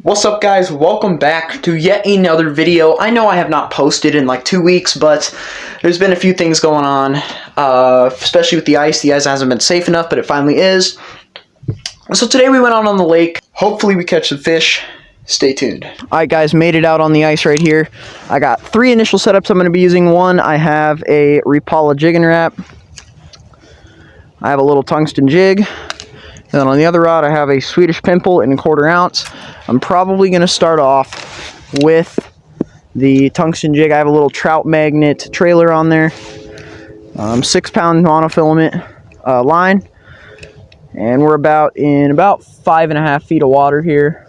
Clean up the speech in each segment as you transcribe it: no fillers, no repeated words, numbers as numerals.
What's up, guys? Welcome back to yet another video. I know I have not posted in like 2 weeks, but there's been a few things going on, especially with the ice. The ice hasn't been safe enough, but it finally is. So today we went out on the lake. Hopefully we catch some fish. Stay tuned. Alright guys, made it out on the ice right here. I got 3 initial setups I'm going to be using. One, I have a Rapala jigging wrap. I have a little tungsten jig. Then on the other rod, I have a Swedish pimple in 1/4 ounce. I'm probably going to start off with the tungsten jig. I have a little trout magnet trailer on there. 6-pound monofilament line. And we're in about 5.5 feet of water here.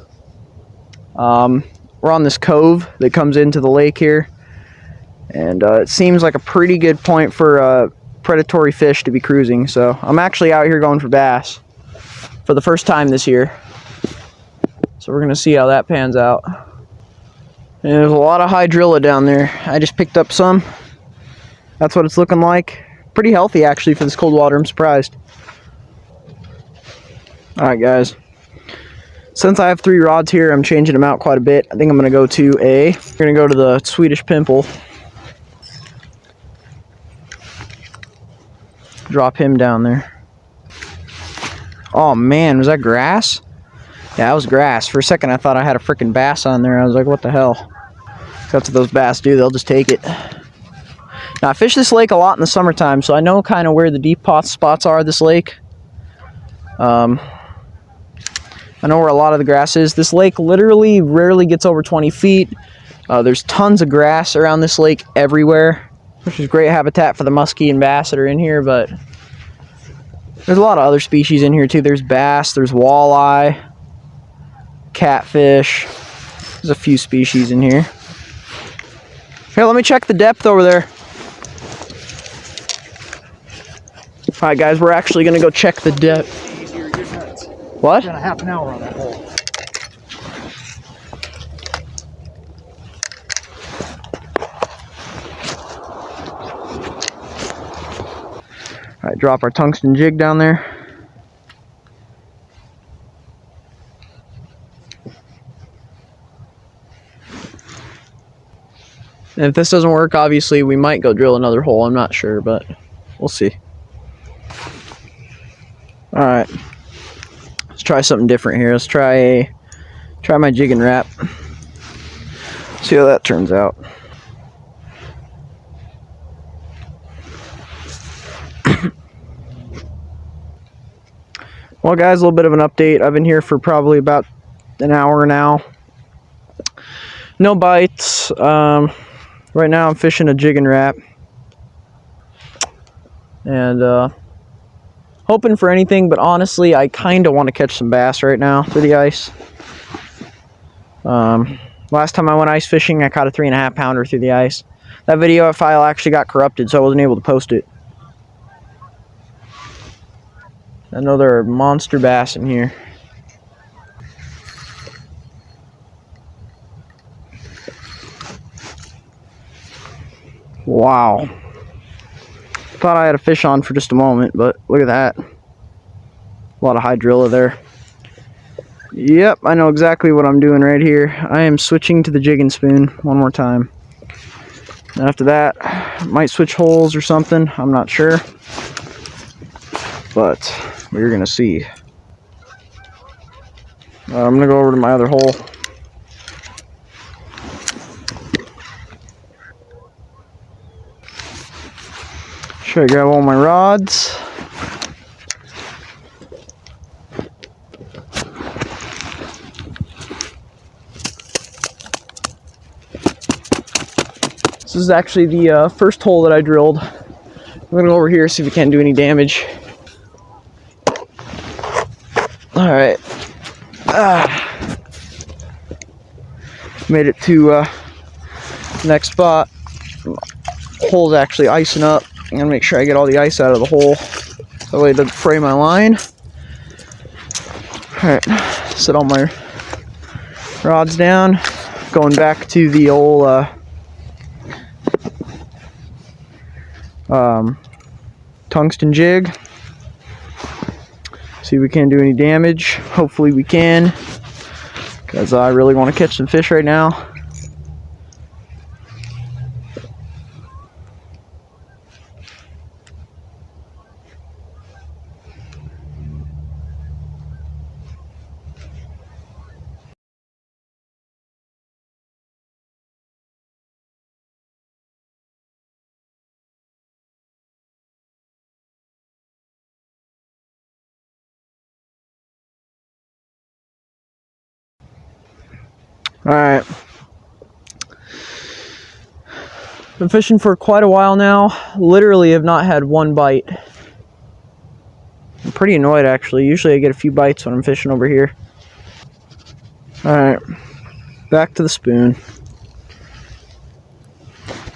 We're on this cove that comes into the lake here. And it seems like a pretty good point for predatory fish to be cruising. So I'm actually out here going for bass for the first time this year. So we're going to see how that pans out. And there's a lot of hydrilla down there. I just picked up some. That's what it's looking like. Pretty healthy actually for this cold water. I'm surprised. Alright guys. Since I have 3 rods here, I'm changing them out quite a bit. I think I'm going to go to the Swedish pimple. Drop him down there. Oh man, was that grass? Yeah, that was grass. For a second I thought I had a freaking bass on there. I was like, what the hell? That's what those bass do, they'll just take it. Now I fish this lake a lot in the summertime, so I know kind of where the deep pot spots are this lake. I know where a lot of the grass is. This lake literally rarely gets over 20 feet. There's tons of grass around this lake everywhere, which is great habitat for the muskie and bass that are in here, but there's a lot of other species in here too. There's bass, there's walleye, catfish. There's a few species in here. Here, let me check the depth over there. Alright guys, we're actually going to go check the depth. What? Got a half an hour on that hole. Alright, drop our tungsten jig down there. And if this doesn't work, obviously we might go drill another hole. I'm not sure, but we'll see. Alright. Let's try something different here. Let's try my jigging wrap. See how that turns out. Well guys, a little bit of an update. I've been here for probably about an hour now. No bites. Right now I'm fishing a jigging wrap. And hoping for anything, but honestly I kind of want to catch some bass right now through the ice. Last time I went ice fishing I caught a 3.5 pounder through the ice. That video file actually got corrupted, so I wasn't able to post it. I know there are monster bass in here. Wow. Thought I had a fish on for just a moment, but look at that. A lot of hydrilla there. Yep, I know exactly what I'm doing right here. I am switching to the jigging spoon one more time. And after that, I might switch holes or something. I'm not sure. But we're going to see. I'm going to go over to my other hole. Should I grab all my rods? This is actually the first hole that I drilled. I'm going to go over here see if we can't do any damage. Alright. Made it to next spot. Hole's actually icing up. I'm going to make sure I get all the ice out of the hole. That way it doesn't fray my line. Alright. Set all my rods down. Going back to the old tungsten jig. See if we can't do any damage. Hopefully we can. because I really want to catch some fish right now. Alright. Been fishing for quite a while now. Literally have not had one bite. I'm pretty annoyed actually. Usually I get a few bites when I'm fishing over here. Alright. Back to the spoon.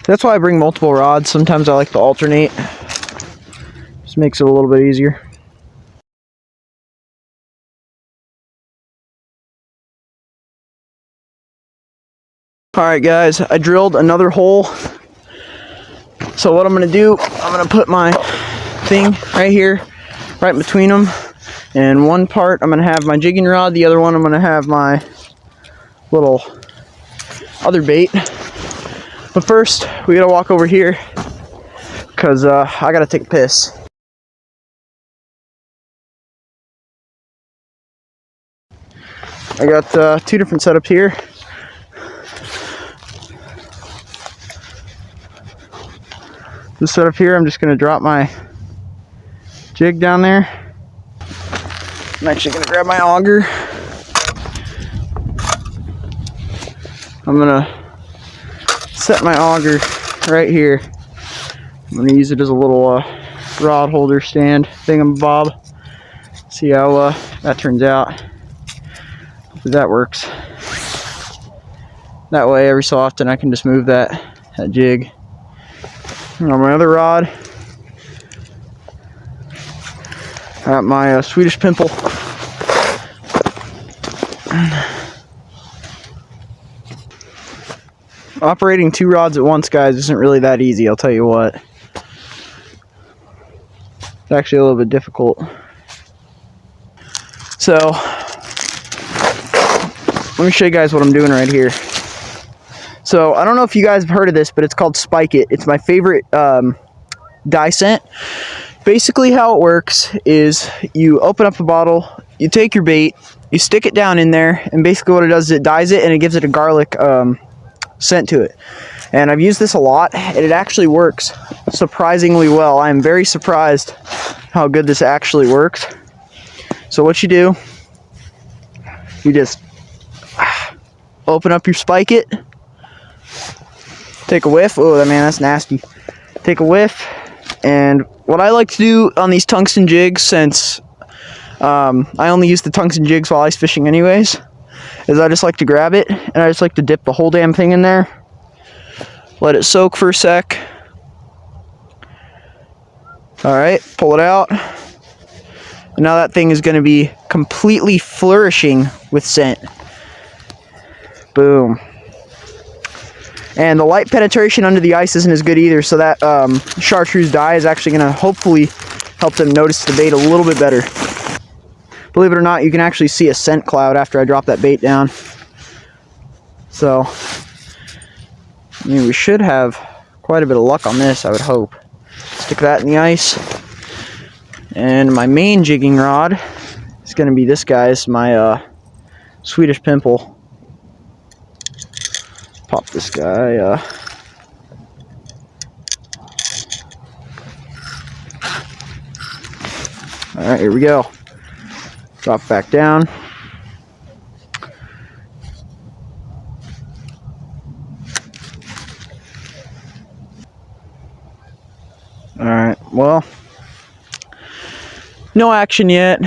That's why I bring multiple rods. Sometimes I like to alternate. Just makes it a little bit easier. Alright guys, I drilled another hole. So what I'm going to do, I'm going to put my thing right here, right between them. And one part I'm going to have my jigging rod, the other one I'm going to have my little other bait. But first, we got to walk over here because I got to take a piss. I got two different setups here. This setup here, I'm just going to drop my jig down there. I'm actually going to grab my auger. I'm going to set my auger right here. I'm going to use it as a little rod holder stand thingamabob. See how that turns out. If that works. That way, every so often, I can just move that jig. And on my other rod, I got my Swedish pimple. Operating two rods at once, guys, isn't really that easy, I'll tell you what. It's actually a little bit difficult. So, let me show you guys what I'm doing right here. So, I don't know if you guys have heard of this, but it's called Spike It. It's my favorite dye scent. Basically how it works is you open up a bottle, you take your bait, you stick it down in there, and basically what it does is it dyes it and it gives it a garlic scent to it. And I've used this a lot, and it actually works surprisingly well. I am very surprised how good this actually works. So what you do, you just open up your Spike It, take a whiff. Oh, man, that's nasty. Take a whiff, and what I like to do on these tungsten jigs, since I only use the tungsten jigs while ice fishing anyways, is I just like to grab it, and I just like to dip the whole damn thing in there. Let it soak for a sec. Alright, pull it out. And now that thing is going to be completely flourishing with scent. Boom. And the light penetration under the ice isn't as good either, so that chartreuse dye is actually going to hopefully help them notice the bait a little bit better. Believe it or not, you can actually see a scent cloud after I drop that bait down. So, I mean, we should have quite a bit of luck on this, I would hope. Stick that in the ice. And my main jigging rod is going to be this guy's, my Swedish pimple. Pop this guy. Alright, here we go. Drop back down. Alright, well, no action yet.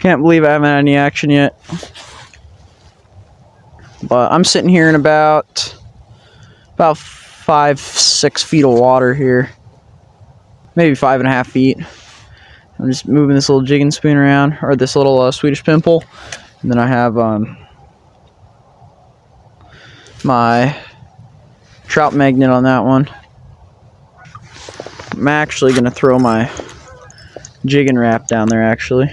Can't believe I haven't had any action yet. But I'm sitting here in about 5-6 feet of water here. Maybe 5.5 feet. I'm just moving this little jigging spoon around, or this little Swedish pimple. And then I have my trout magnet on that one. I'm actually going to throw my jigging wrap down there, actually.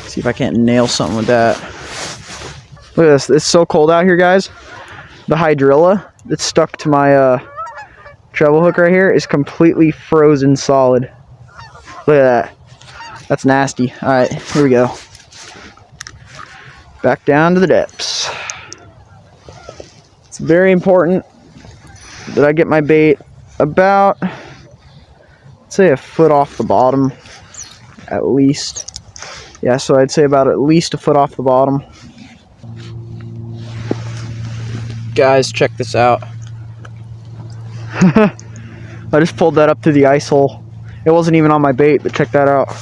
See if I can't nail something with that. Look at this. It's so cold out here, guys. The hydrilla that's stuck to my treble hook right here is completely frozen solid. Look at that. That's nasty. Alright, here we go. Back down to the depths. It's very important that I get my bait about, let's say, a foot off the bottom, at least. Yeah, so I'd say about at least a foot off the bottom. Guys, check this out. I just pulled that up to the ice hole. It wasn't even on my bait, but check that out.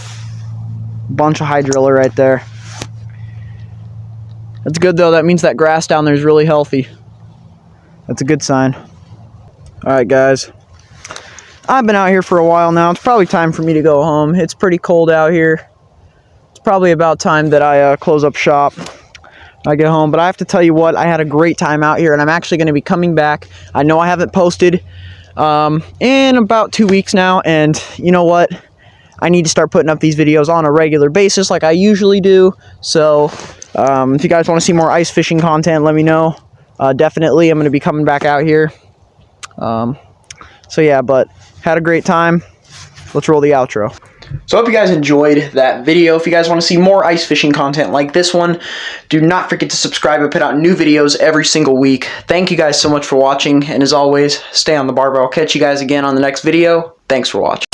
Bunch of hydrilla right there. That's good though. That means that grass down there is really healthy. That's a good sign. Alright guys, I've been out here for a while now. It's probably time for me to go home. It's pretty cold out here. It's probably about time that I close up shop. I get home, but I have to tell you what, I had a great time out here, and I'm actually going to be coming back. I know I haven't posted in about 2 weeks now, and you know what? I need to start putting up these videos on a regular basis like I usually do. So if you guys want to see more ice fishing content, let me know. Definitely, I'm going to be coming back out here. So yeah, but had a great time. Let's roll the outro. So I hope you guys enjoyed that video. If you guys want to see more ice fishing content like this one, do not forget to subscribe. I put out new videos every single week. Thank you guys so much for watching, and as always, stay on the barbell. I'll catch you guys again on the next video. Thanks for watching.